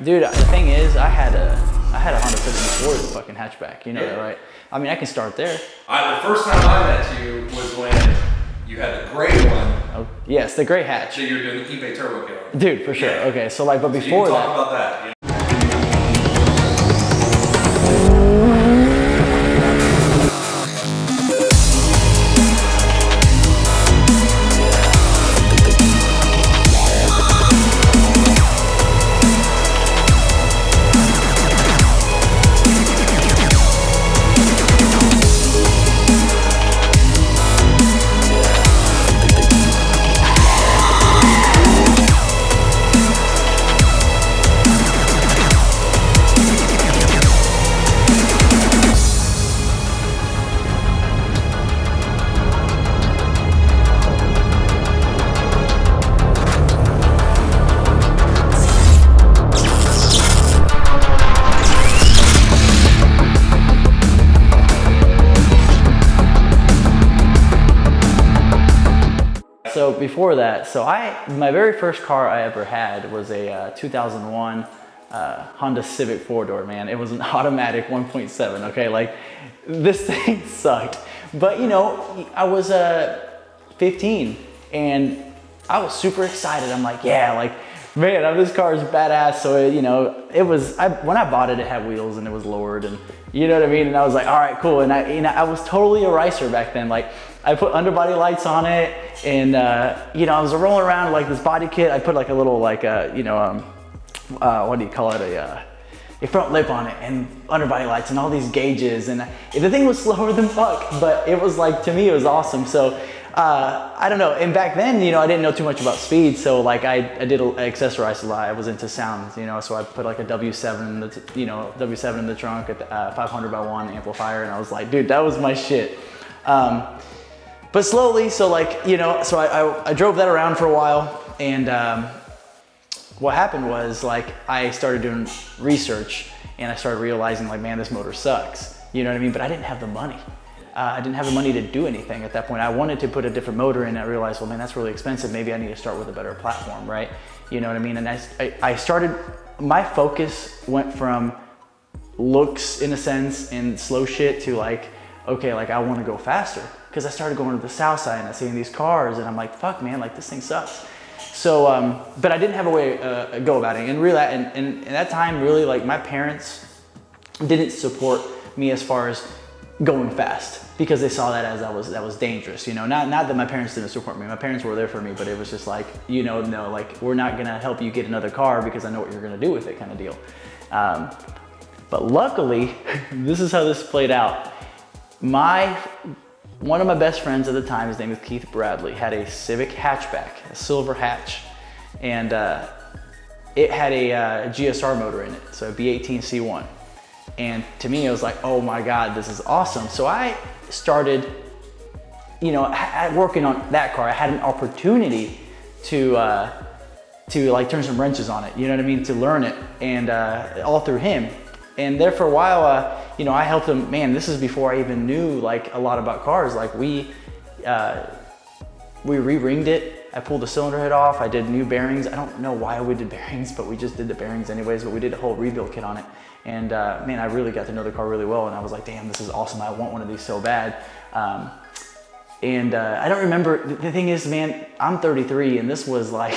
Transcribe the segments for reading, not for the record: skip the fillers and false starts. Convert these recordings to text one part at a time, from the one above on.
Dude, the thing is, I had a Honda Civic before the fucking hatchback. You know that, right? I mean, I can start there. The first time I met you was when you had the gray one. Oh, yes, the gray hatch. So you were doing the eBay turbo kit on. Dude, for sure. Yeah. Okay, so like, but So before you can that. talk about that. You know? So before that, my very first car I ever had was a 2001 Honda Civic 4-door, man. It was an automatic 1.7, okay? Like, this thing sucked. But, you know, I was 15, and I was super excited. I'm like, yeah, like, man, this car is badass. So, you know, when I bought it, it had wheels, and it was lowered, and you know what I mean? And I was like, all right, cool. And I was totally a racer back then. Like, I put underbody lights on it, and you know, I was rolling around like this body kit. I put like a little what do you call it, a front lip on it, and underbody lights and all these gauges, and the thing was slower than fuck, but it was like, to me, it was awesome. So I don't know, and back then, you know, I didn't know too much about speed, so like I did accessorize a lot. I was into sounds, you know, so I put like a W7, W7 in the trunk, at the 500x1 amplifier, and I was like, dude, that was my shit. But slowly, so like, you know, so I drove that around for a while, and what happened was, like, I started doing research, and I started realizing, like, man, this motor sucks. You know what I mean? But I didn't have the money. I didn't have the money to do anything at that point. I wanted to put a different motor in, and I realized, well, man, that's really expensive. Maybe I need to start with a better platform, right? You know what I mean? And I started, my focus went from looks, in a sense, and slow shit to like, okay, like, I want to go faster. Because I started going to the south side, and I seen these cars, and I'm like, fuck, man, like, this thing sucks. So, but I didn't have a way to go about it. And really, and that time, really, like, my parents didn't support me as far as going fast, because they saw that as that was dangerous, you know. Not that my parents didn't support me. My parents were there for me, but it was just like, you know, no, like, we're not gonna help you get another car because I know what you're gonna do with it, kind of deal. But luckily, this is how this played out. One of my best friends at the time, his name is Keith Bradley, had a Civic hatchback, a silver hatch, and it had a GSR motor in it, so a B18 C1. And to me, it was like, oh my God, this is awesome. So I started, you know, working on that car. I had an opportunity to like turn some wrenches on it, you know what I mean, to learn it, and all through him. And there for a while, you know, I helped him. Man, this is before I even knew like a lot about cars. Like we re-ringed it. I pulled the cylinder head off. I did new bearings. I don't know why we did bearings, but we just did the bearings anyways. But we did a whole rebuild kit on it. And man, I really got to know the car really well. And I was like, damn, this is awesome. I want one of these so bad. I don't remember. The thing is, man, I'm 33, and this was like,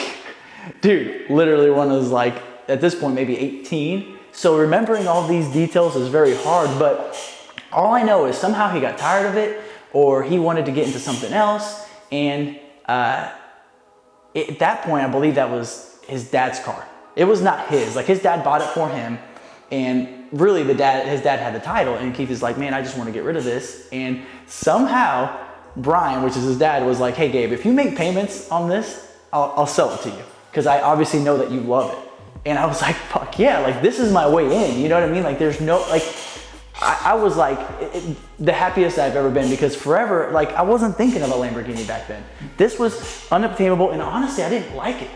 dude, literally one was like, at this point, maybe 18. So remembering all these details is very hard, but all I know is somehow he got tired of it, or he wanted to get into something else. And at that point, I believe that was his dad's car. It was not his. Like, his dad bought it for him, and really his dad had the title, and Keith is like, man, I just want to get rid of this. And somehow Brian, which is his dad, was like, hey Gabe, if you make payments on this, I'll sell it to you, because I obviously know that you love it. And I was like, fuck yeah, like, this is my way in, you know what I mean? Like, there's no, like, I was like the happiest I've ever been, because forever, like, I wasn't thinking of a Lamborghini back then. This was unobtainable, and honestly, I didn't like it,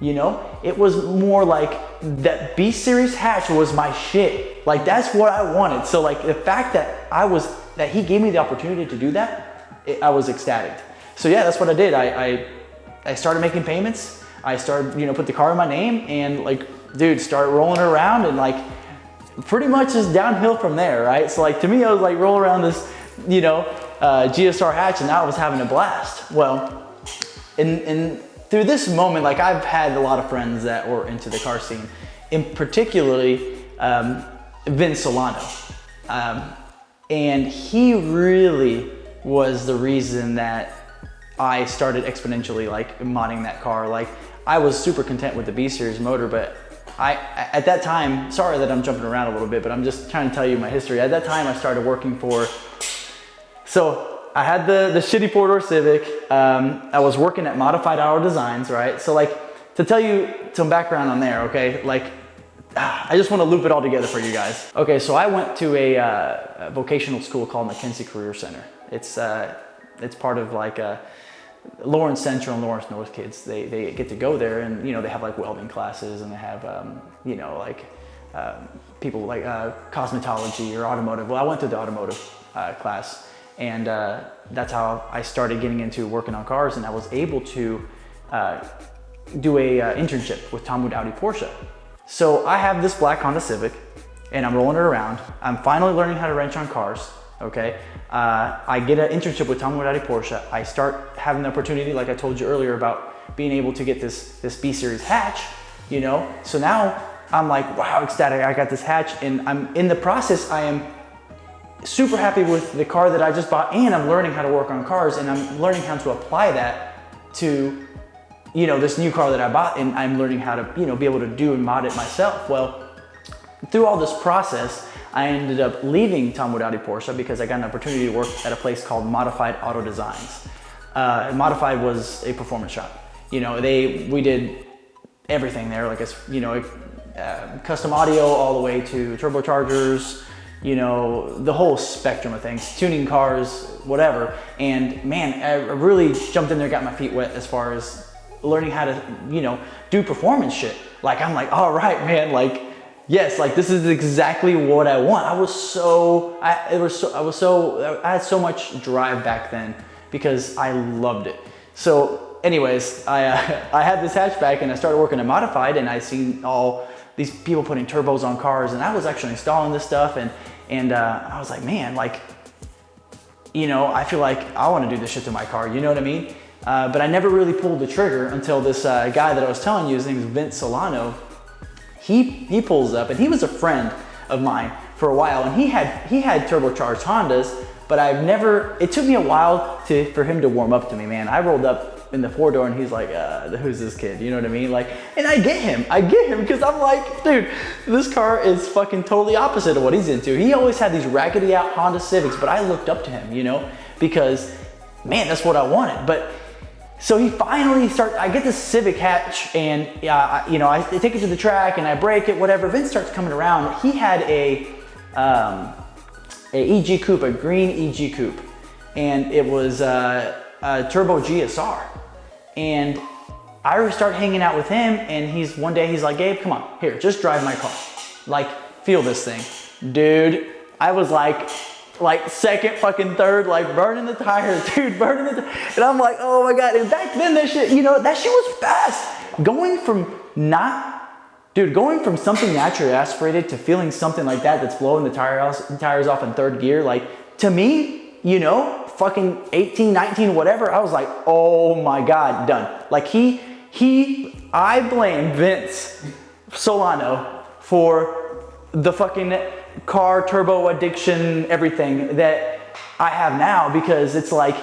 you know? It was more like that B-Series hatch was my shit. Like, that's what I wanted. So like, the fact that he gave me the opportunity to do that, I was ecstatic. So yeah, that's what I did. I started making payments. I started, you know, put the car in my name, and like dude, start rolling around and like pretty much just downhill from there, right? So like to me, I was like rolling around this, you know, GSR hatch, and I was having a blast. Well, in through this moment, like I've had a lot of friends that were into the car scene, in particularly Vince Solano. And he really was the reason that I started exponentially like modding that car. Like I was super content with the B series motor, but at that time, sorry that I'm jumping around a little bit, but I'm just trying to tell you my history. At that time I started working for, so I had the shitty 4-door Civic. I was working at Modified Auto Designs, right? So like to tell you some background on there, okay? Like I just want to loop it all together for you guys. Okay, so I went to a vocational school called McKenzie Career Center. It's part of like Lawrence Central and Lawrence North kids. They get to go there, and you know they have like welding classes, and they have you know like people like cosmetology or automotive. Well, I went to the automotive class, and that's how I started getting into working on cars, and I was able to do a internship with Tom Wood Audi Porsche. So I have this black Honda Civic, and I'm rolling it around. I'm finally learning how to wrench on cars, okay? I get an internship with Tom Wood Audi Porsche. I start having the opportunity, like I told you earlier, about being able to get this B series hatch, you know? So now I'm like, wow, ecstatic, I got this hatch, and I'm in the process, I am super happy with the car that I just bought, and I'm learning how to work on cars, and I'm learning how to apply that to, you know, this new car that I bought, and I'm learning how to, you know, be able to do and mod it myself. Well, through all this process, I ended up leaving Tom Wood Audi Porsche because I got an opportunity to work at a place called Modified Auto Designs. Modified was a performance shop. You know, we did everything there, like, you know, custom audio all the way to turbochargers, you know, the whole spectrum of things, tuning cars, whatever. And man, I really jumped in there, got my feet wet as far as learning how to, you know, do performance shit. Like, I'm like, all right, man, like, yes, like this is exactly what I want. I had so much drive back then because I loved it. So anyways, I had this hatchback, and I started working at Modified, and I seen all these people putting turbos on cars, and I was actually installing this stuff, and I was like, man, like, you know, I feel like I want to do this shit to my car, you know what I mean? But I never really pulled the trigger until this guy that I was telling you, his name is Vince Solano. He pulls up, and he was a friend of mine for a while, and he had turbocharged Hondas, but it took me a while for him to warm up to me, man. I rolled up in the 4-door, and he's like, who's this kid? You know what I mean? Like, and I get him because I'm like, dude, this car is fucking totally opposite of what he's into. He always had these raggedy out Honda Civics, but I looked up to him, you know, because man, that's what I wanted. But so he finally I get this Civic hatch, and you know, I take it to the track and I break it, whatever. Vince starts coming around. He had a EG Coupe, a green EG Coupe, and it was a turbo GSR. And I start hanging out with him, and one day he's like, Gabe, come on, here, just drive my car. Like, feel this thing. Dude, I was like second, fucking third, like burning the tires, dude, burning the tires. And I'm like, oh my God. And back then that shit, you know, that shit was fast. Going from something naturally aspirated to feeling something like that's blowing the tires off in third gear, like, to me, you know, fucking 18, 19, whatever, I was like, oh my God, done. Like I blame Vince Solano for the fucking car turbo addiction, everything that I have now, because it's like,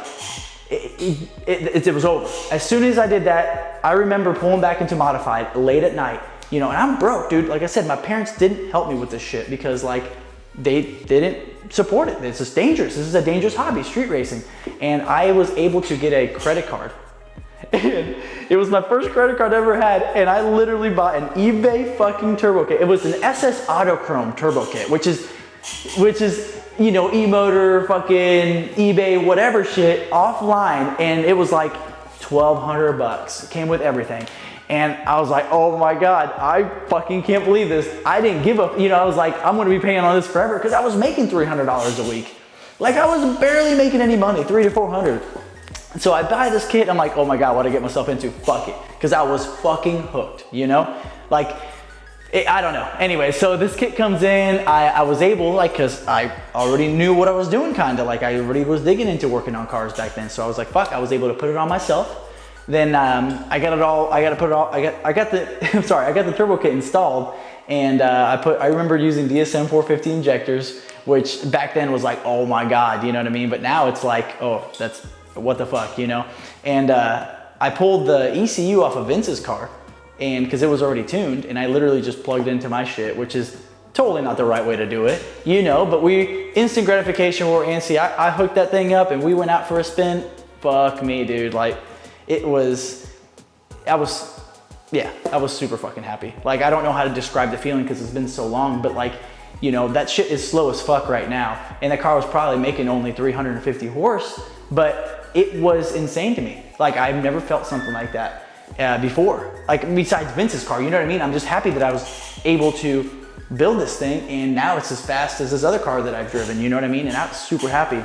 it was over. As soon as I did that, I remember pulling back into Modified late at night, you know, and I'm broke, dude. Like I said, my parents didn't help me with this shit because like they didn't support it. It's just dangerous. This is a dangerous hobby, street racing. And I was able to get a credit card. And it was my first credit card I ever had, and I literally bought an eBay fucking turbo kit. It was an SS Autochrome turbo kit, which is, you know, e-motor, fucking eBay, whatever shit, offline, and it was like $1,200. It came with everything. And I was like, oh my God, I fucking can't believe this. I didn't give up, you know, I was like, I'm gonna be paying on this forever, because I was making $300 a week. Like, I was barely making any money, $300 to $400. So I buy this kit, I'm like, oh my God, what did I get myself into? Fuck it. Because I was fucking hooked, you know? Like, I don't know. Anyway, so this kit comes in. I was able, like, cause I already knew what I was doing, kind of like I already was digging into working on cars back then. So I was like, fuck, I was able to put it on myself. Then I got it all. I got to put it all. I got the. I'm sorry. I got the turbo kit installed, and I remember using DSM 450 injectors, which back then was like, oh my god, you know what I mean? But now it's like, oh, that's what the fuck, you know? And I pulled the ECU off of Vince's car. And because it was already tuned, and I literally just plugged into my shit, which is totally not the right way to do it, you know, but instant gratification, we're antsy. I hooked that thing up and we went out for a spin. Fuck me, dude. Like, I was super fucking happy. Like, I don't know how to describe the feeling because it's been so long, but like, you know, that shit is slow as fuck right now. And the car was probably making only 350 horse, but it was insane to me. Like, I've never felt something like that before, like besides Vince's car, you know what I mean? I'm just happy that I was able to build this thing, and now it's as fast as this other car that I've driven, you know what I mean? And I was super happy.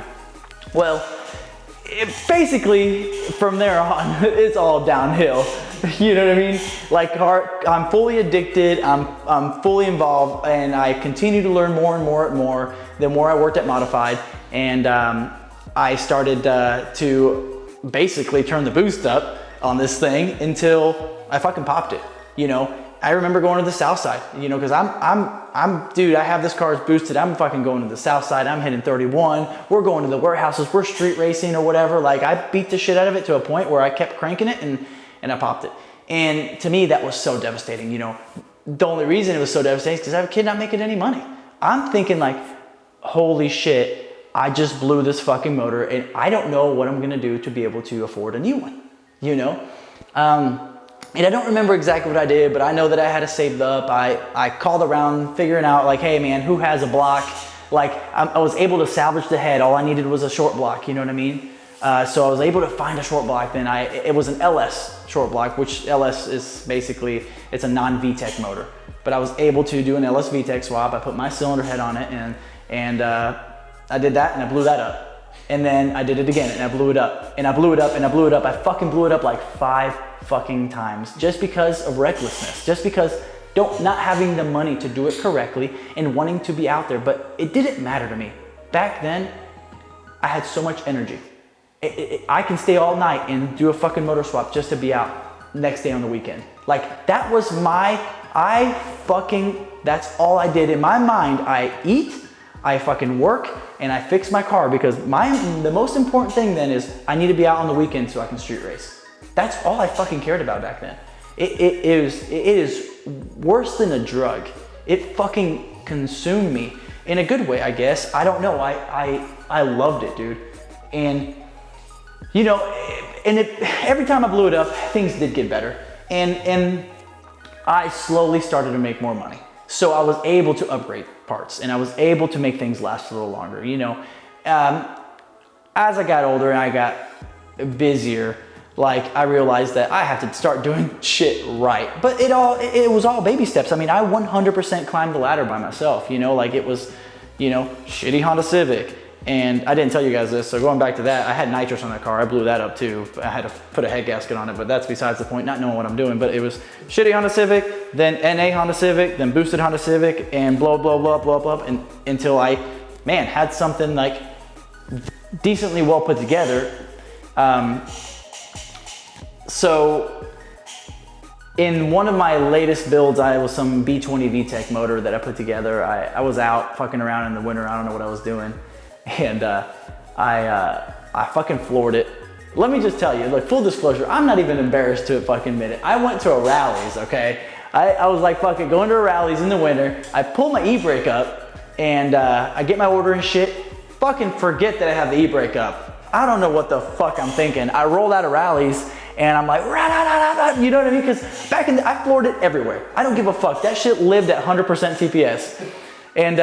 Well, basically from there on, it's all downhill. You know what I mean? Like, I'm fully addicted, I'm fully involved, and I continue to learn more and more the more I worked at Modified. And I started to basically turn the boost up on this thing until I fucking popped it. You know, I remember going to the south side, you know, because dude, I have this car boosted. I'm fucking going to the south side. I'm hitting 31. We're going to the warehouses. We're street racing or whatever. Like, I beat the shit out of it to a point where I kept cranking it and I popped it. And to me, that was so devastating. You know, the only reason it was so devastating is because I have a kid not making any money. I'm thinking like, holy shit, I just blew this fucking motor and I don't know what I'm gonna do to be able to afford a new one, you know? And I don't remember exactly what I did, but I know that I had to save up. I called around figuring out like, hey man, who has a block? Like, I was able to salvage the head. All I needed was a short block, you know what I mean? So I was able to find a short block. Then it was an LS short block, which LS is basically, it's a non-VTEC motor. But I was able to do an LS VTEC swap. I put my cylinder head on it and I did that and I blew that up. And then I did it again and I blew it up and I blew it up and I blew it up. I fucking blew it up like 5 fucking times just because of recklessness, just because not having the money to do it correctly and wanting to be out there. But it didn't matter to me. Back then, I had so much energy. I can stay all night and do a fucking motor swap just to be out next day on the weekend. Like, that was that's all I did in my mind. I eat, I fucking work, and I fix my car because the most important thing then is I need to be out on the weekend so I can street race. That's all I fucking cared about back then. It is worse than a drug. It fucking consumed me in a good way, I guess. I don't know. I loved it, dude. And you know, every time I blew it up, things did get better. And I slowly started to make more money. So I was able to upgrade parts and I was able to make things last a little longer. You know, as I got older and I got busier, like, I realized that I have to start doing shit right. But it was all baby steps. I mean, I 100% climbed the ladder by myself, you know, like it was, you know, shitty Honda Civic. And I didn't tell you guys this, so going back to that, I had nitrous on that car. I blew that up too. I had to put a head gasket on it, but that's besides the point, not knowing what I'm doing. But it was shitty Honda Civic, then NA Honda Civic, then boosted Honda Civic, and blow up, and until I, man, had something like decently well put together. So in one of my latest builds, I was some B20 VTEC motor that I put together. I was out fucking around in the winter. I don't know what I was doing. And I fucking floored it. Let me just tell you, like, full disclosure, I'm not even embarrassed to fucking admit it. I went to a rallies, okay? I was like fucking going to a rallies in the winter. I pull my e-brake up and I get my order and shit. Fucking forget that I have the e-brake up. I don't know what the fuck I'm thinking. I rolled out of rallies and I'm like, you know what I mean? Because back in I floored it everywhere. I don't give a fuck. That shit lived at 100% CPS. And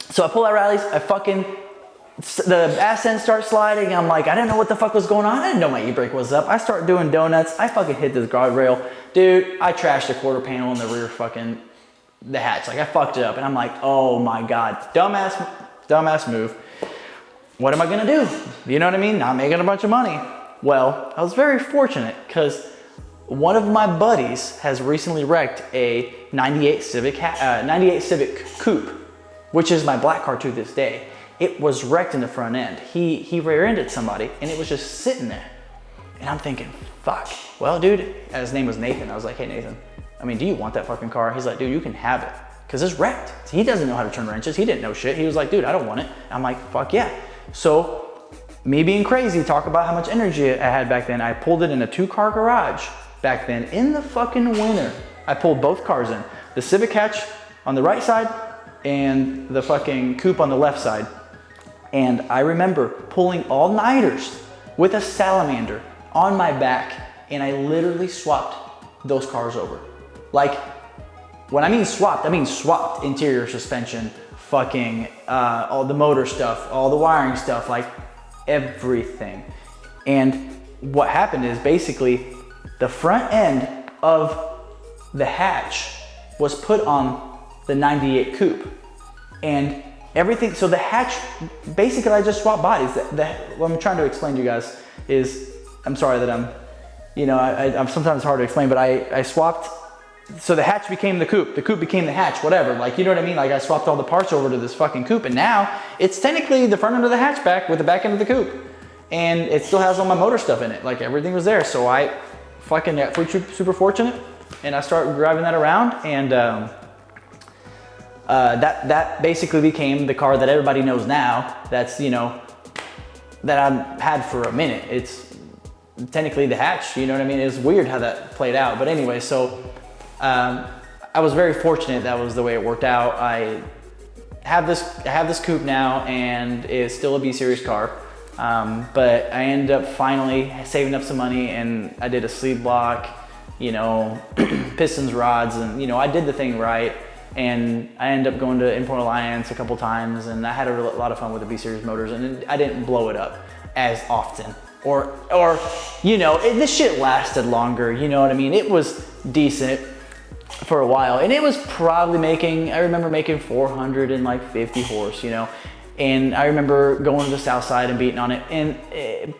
so I pull out rallies, the ascent starts sliding. I'm like, I didn't know what the fuck was going on. I didn't know my e-brake was up. I start doing donuts. I fucking hit this guardrail. Dude, I trashed the quarter panel in the rear fucking, the hatch. Like, I fucked it up. And I'm like, oh my God, dumbass move. What am I gonna do? You know what I mean? Not making a bunch of money. Well, I was very fortunate because one of my buddies has recently wrecked a 98 Civic Coupe, which is my black car to this day. It was wrecked in the front end. He rear-ended somebody and it was just sitting there. And I'm thinking, fuck. Well, dude, his name was Nathan. I was like, hey, Nathan, I mean, do you want that fucking car? He's like, dude, you can have it. Cause it's wrecked. He doesn't know how to turn wrenches. He didn't know shit. He was like, dude, I don't want it. I'm like, fuck yeah. So me being crazy, talk about how much energy I had back then. I pulled it in a 2-car garage back then in the fucking winter. I pulled both cars in. The Civic hatch on the right side and the fucking coupe on the left side. And I remember pulling all-nighters with a salamander on my back, and I literally swapped those cars over. Like, when I mean swapped interior suspension, fucking all the motor stuff, all the wiring stuff, like everything. And what happened is basically the front end of the hatch was put on the 98 coupe. And everything, so the hatch, basically I just swapped bodies. What I'm trying to explain to you guys is, I'm sorry that I'm sometimes hard to explain, but I swapped, so the hatch became the coupe became the hatch, whatever, like, you know what I mean? Like I swapped all the parts over to this fucking coupe, and now it's technically the front end of the hatchback with the back end of the coupe. And it still has all my motor stuff in it, like everything was there. So I fucking got super fortunate, and I started driving that around, and that basically became the car that everybody knows now. That's, you know, that I've had for a minute. It's technically the hatch, you know what I mean? It's weird how that played out. But anyway, so I was very fortunate that was the way it worked out. I have this coupe now, and it's still a B-Series car. But I ended up finally saving up some money, and I did a sleeve block, you know, pistons, rods, and, you know, I did the thing right. And I ended up going to Import Alliance a couple times, and I had a lot of fun with the B-Series motors, and I didn't blow it up as often. Or you know, this shit lasted longer, you know what I mean? It was decent for a while, and it was probably I remember making 450 horse, you know? And I remember going to the south side and beating on it. And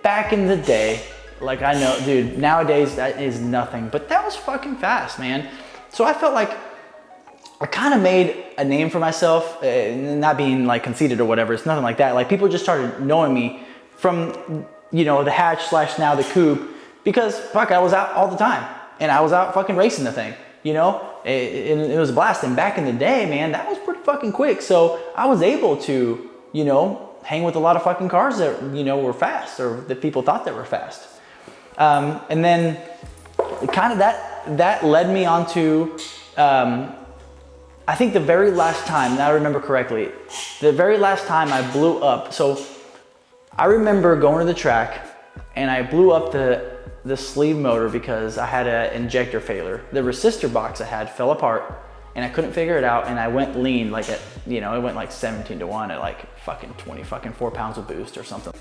back in the day, like, I know, dude, nowadays that is nothing, but that was fucking fast, man. So I felt like I kind of made a name for myself, not being like conceited or whatever. It's nothing like that. Like, people just started knowing me from, you know, the hatch / now the coupe, because fuck, I was out all the time, and I was out fucking racing the thing, you know? It was a blast. And back in the day, man, that was pretty fucking quick. So I was able to, you know, hang with a lot of fucking cars that, you know, were fast, or that people thought that were fast. And then kind of that led me onto, I think the very last time, now I remember correctly, the very last time I blew up. So I remember going to the track, and I blew up the sleeve motor because I had an injector failure. The resistor box I had fell apart, and I couldn't figure it out, and I went lean, like at, you know, it went like 17 to 1 at like fucking 24 pounds of boost or something.